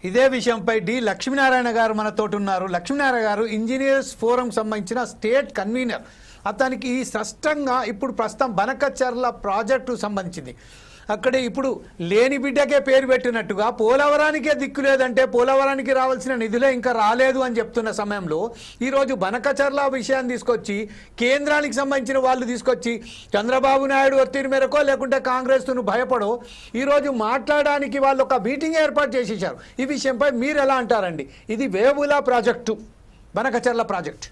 ఇదే విషయంపై డి లక్ష్మీనారాయణ గారు మనతోటి ఉన్నారు. లక్ష్మీనారాయణ గారు ఇంజనీర్స్ ఫోరం సంబంధించిన స్టేట్ కన్వీనర్. అతనికి స్పష్టంగా ఇప్పుడు ప్రస్తుతం బనకచర్ల ప్రాజెక్టు సంబంధించింది. అక్కడే ఇప్పుడు లేని బిడ్డకే పేరు పెట్టినట్టుగా పోలవరానికే దిక్కు లేదంటే పోలవరానికి రావాల్సిన నిధులే ఇంకా రాలేదు అని చెప్తున్న సమయంలో ఈరోజు బనకచర్ల విషయాన్ని తీసుకొచ్చి కేంద్రానికి సంబంధించిన వాళ్ళు తీసుకొచ్చి చంద్రబాబు నాయుడు ఒత్తిడి మేరకో లేకుంటే కాంగ్రెస్ను భయపడో ఈరోజు మాట్లాడడానికి వాళ్ళు ఒక మీటింగ్ ఏర్పాటు చేసేసారు. ఈ విషయంపై మీరు ఎలా అంటారండి? ఇది వేవుల ప్రాజెక్టు, బనకచర్ల ప్రాజెక్ట్.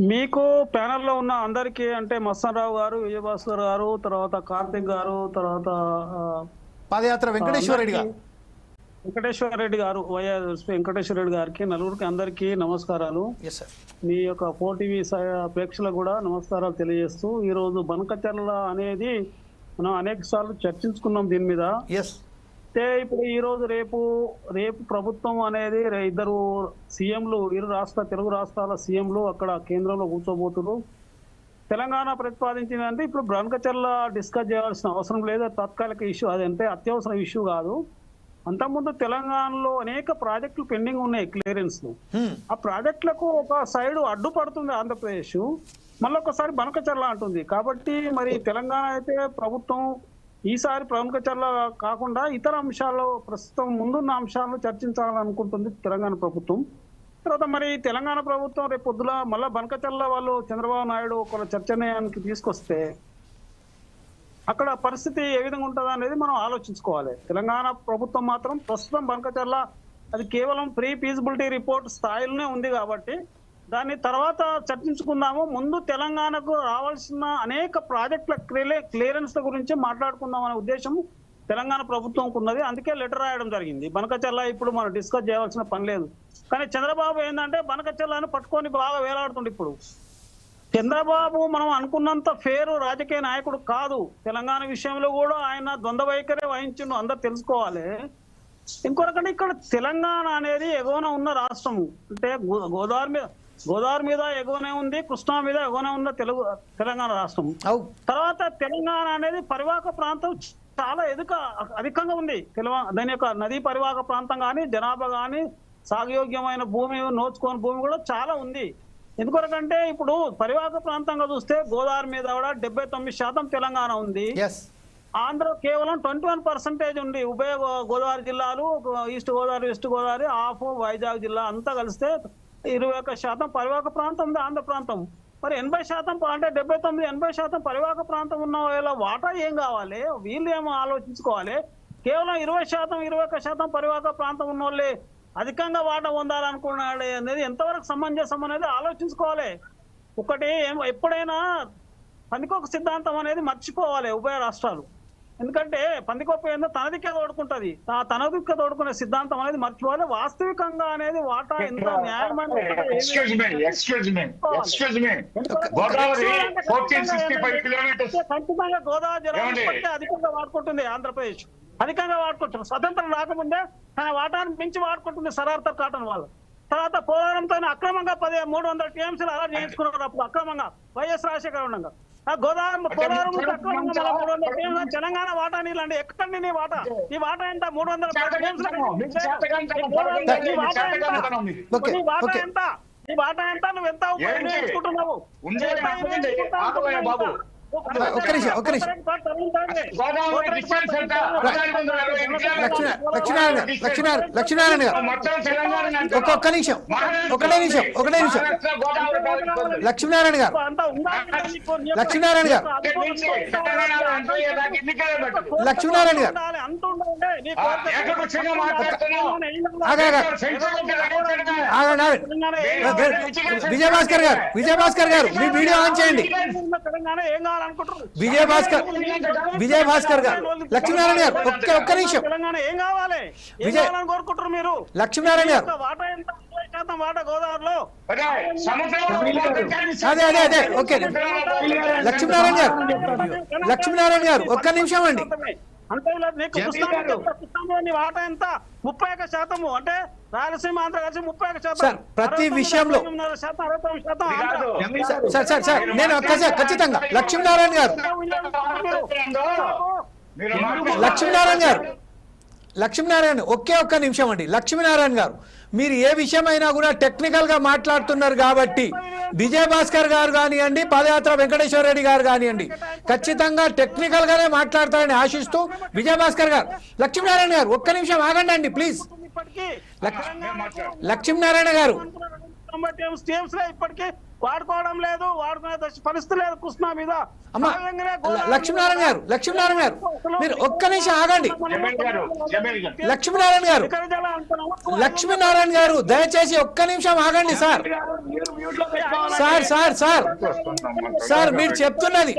మీకు ప్యానెల్లో ఉన్న అందరికీ అంటే మస్తానరావు గారు, విజయభాస్కర్ గారు, తర్వాత కార్తిక్ గారు, తర్వాత పాదయాత్ర వెంకటేశ్వర రెడ్డి గారు, వైఎస్ వెంకటేశ్వర రెడ్డి గారికి, నలుగురికి అందరికీ నమస్కారాలు. మీ యొక్క 4TV ప్రేక్షకులకు కూడా నమస్కారాలు తెలియజేస్తూ, ఈరోజు బనకచర్ల అనేది మనం అనేక సార్లు చర్చించుకున్నాం దీని మీద. అయితే ఇప్పుడు ఈ రోజు రేపు ప్రభుత్వం అనేది ఇద్దరు సీఎంలు, తెలుగు రాష్ట్రాల సీఎంలు అక్కడ కేంద్రంలో కూర్చోబోతున్నారు. తెలంగాణ ప్రతిపాదించిందంటే ఇప్పుడు బనకచర్ల డిస్కస్ చేయాల్సిన అవసరం లేదు, తాత్కాలిక ఇష్యూ, అదంటే అత్యవసర ఇష్యూ కాదు. అంతకుముందు తెలంగాణలో అనేక ప్రాజెక్టులు పెండింగ్ ఉన్నాయి, క్లియరెన్స్. ఆ ప్రాజెక్టులకు ఒక సైడ్ అడ్డుపడుతుంది ఆంధ్రప్రదేశ్, మళ్ళొకసారి బనకచర్ల అంటుంది. కాబట్టి మరి తెలంగాణ అయితే ప్రభుత్వం ఈసారి బనకచర్ల కాకుండా ఇతర అంశాలు, ప్రస్తుతం ముందున్న అంశాలను చర్చించాలనుకుంటుంది తెలంగాణ ప్రభుత్వం. తర్వాత మరి తెలంగాణ ప్రభుత్వం రేపు పొద్దున మళ్ళా బనకచర్ల వాళ్ళు చంద్రబాబు నాయుడు ఒక చర్చనీయానికి తీసుకొస్తే అక్కడ పరిస్థితి ఏ విధంగా ఉంటుందా అనేది మనం ఆలోచించుకోవాలి. తెలంగాణ ప్రభుత్వం మాత్రం ప్రస్తుతం బనకచర్ల అది కేవలం ప్రీ ఫీజిబిలిటీ రిపోర్ట్ స్థాయిలోనే ఉంది కాబట్టి దాన్ని తర్వాత చర్చించుకుందాము. ముందు తెలంగాణకు రావాల్సిన అనేక ప్రాజెక్టుల క్లియరెన్స్ గురించి మాట్లాడుకుందాం అనే ఉద్దేశం తెలంగాణ ప్రభుత్వంకు ఉన్నది. అందుకే లెటర్ రాయడం జరిగింది. బనకచర్ల ఇప్పుడు మనం డిస్కస్ చేయాల్సిన పని లేదు. కానీ చంద్రబాబు ఏంటంటే బనకచర్లను పట్టుకొని బాగా వేలాడుతుంది. ఇప్పుడు చంద్రబాబు మనం అనుకున్నంత ఫేరు రాజకీయ నాయకుడు కాదు. తెలంగాణ విషయంలో కూడా ఆయన ద్వంద్వ వైఖరే వహించిండు, అందరు తెలుసుకోవాలి. ఇంకొకటి ఇక్కడ తెలంగాణ అనేది ఎగువన ఉన్న రాష్ట్రము, అంటే గోదావరి మీద ఎగువనే ఉంది, కృష్ణా మీద ఎగువనే ఉన్న తెలంగాణ రాష్ట్రం. తర్వాత తెలంగాణ అనేది పరివాహక ప్రాంతం చాలా అధికంగా ఉంది. దాని యొక్క నదీ పరివాహక ప్రాంతం కానీ, జనాభా కానీ, సాగుయోగ్యమైన భూమి, నోచుకోని భూమి కూడా చాలా ఉంది. ఎందుకొరకంటే ఇప్పుడు పరివాహక ప్రాంతంగా చూస్తే గోదావరి మీద కూడా 79% తెలంగాణ ఉంది. ఆంధ్ర కేవలం 21% ఉంది. ఉభయ గోదావరి జిల్లాలు, east Godavari, west Godavari, half Vizag జిల్లా అంతా కలిస్తే 21% పరివాహక ప్రాంతం ఉంది ఆంధ్ర ప్రాంతం. మరి 80% అంటే 79-80% పరివాహక ప్రాంతం ఉన్న వాళ్ళ వాటా ఏం కావాలి? వీళ్ళు ఏమో ఆలోచించుకోవాలి. కేవలం 20%-21% పరివాహక ప్రాంతం ఉన్న వాళ్ళే అధికంగా వాటా పొందాలనుకున్నాడు అనేది ఎంతవరకు సమంజసం అనేది ఆలోచించుకోవాలి. ఒకటి ఎప్పుడైనా పందికొక్క సిద్ధాంతం అనేది మర్చిపోవాలి ఉభయ రాష్ట్రాలు. ఎందుకంటే పందికొప్ప ఏందో తనదికే తోడుకుంటది, ఆ తనదికే తోడుకునే సిద్ధాంతం అనేది మర్చిపోవాలి. వాస్తవికంగా అనేది వాటా ఎంత న్యాయమైన ఖచ్చితంగా గోదావరి జలాన్ని అధికంగా వాడుకుంటుంది ఆంధ్రప్రదేశ్, అధికంగా వాడుకుంటారు. స్వతంత్రం రాకముందే తన వాటాన్ని మించి వాడుకుంటుంది సరార్తర్ కాటన్ వాళ్ళు. తర్వాత పోలవరంతో అక్రమంగా 300 టీఎంసీలు అలా చేయించుకున్నారు అప్పుడు అక్రమంగా, వైఎస్ రాజశేఖర ఉండగా. పోలవరం తెలంగాణ వాటా నీళ్ళు అంటే ఎక్కడి నీ వాటా? ఈ వాటా ఎంత? 300 వాటా ఎంత? ఈ వాటా ఎంత? నువ్వు ఎంత ఉపయోగించుకుంటున్నావు? లక్ష్మీనారాయణ గారు ఒకటే నిమిషం లక్ష్మీనారాయణ గారు విజయభాస్కర్ గారు మీ వీడియో ఆన్ చేయండి. విజయభాస్కర్ గారు, లక్ష్మీనారాయణ గారు ఒక్క నిమిషం. లక్ష్మీనారాయణ గారు అదే ఓకే. లక్ష్మీనారాయణ గారు ఒక్క నిమిషం అండి. వాటా ఎంత? 31%. అంటే రాయలసీమ ఆంధ్ర కలిసి 31%. ప్రతి విషయంలో సార్ నేను ఖచ్చితంగా లక్ష్మీనారాయణ గారు లక్ష్మీనారాయణ ఒక్క నిమిషం అండి. లక్ష్మీనారాయణ గారు, మీరు ఏ విషయమైనా కూడా టెక్నికల్గా మాట్లాడుతున్నారు కాబట్టి విజయభాస్కర్ గారు కానివ్వండి, పాదయాత్ర వెంకటేశ్వర రెడ్డి గారు కానివ్వండి, ఖచ్చితంగా టెక్నికల్గానే మాట్లాడతారని ఆశిస్తూ విజయభాస్కర్ గారు, లక్ష్మీనారాయణ గారు ఒక్క నిమిషం ఆగండి అండి ప్లీజ్. లక్ష్మీనారాయణ గారు స్టేమ్స్ లో ఇప్పటికీ వాడుకోవడం లేదు, వాడుకునే పరిస్థితి లేదు కృష్ణా మీద. అమ్మా లక్ష్మీనారాయణ గారు మీరు ఒక్క నిమిషం ఆగండి. లక్ష్మీనారాయణ గారు దయచేసి ఒక్క నిమిషం ఆగండి sir. Sir sir sir sir మీరు చెప్తున్నది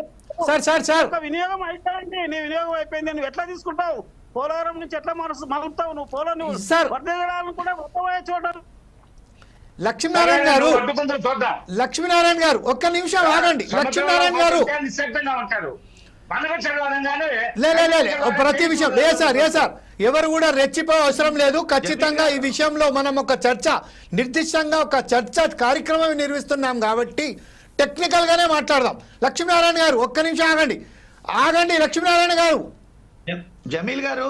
సార్ వినియోగం అయిపోయింది, నీ వినియోగం అయిపోయింది, నువ్వు ఎట్లా తీసుకుంటావు? పోలవరం నుంచి ఎట్లా మలుపుతావు నువ్వు? పోలో నువ్వు వర్ధేయడాలను కూడా మొత్తమయ్యే చోట. లక్ష్మీనారాయణ గారు ఒక్క నిమిషం ఆగండి. లక్ష్మీనారాయణ గారు ప్రతి విషయం ఏ సార్ ఎవరు కూడా రెచ్చిపోయే అవసరం లేదు. ఖచ్చితంగా ఈ విషయంలో మనం ఒక చర్చ, నిర్దిష్టంగా ఒక చర్చ కార్యక్రమం నిర్వహిస్తున్నాం కాబట్టి టెక్నికల్ గానే మాట్లాడదాం. లక్ష్మీనారాయణ గారు ఒక్క నిమిషం ఆగండి. లక్ష్మీనారాయణ గారు, జమీల్ గారు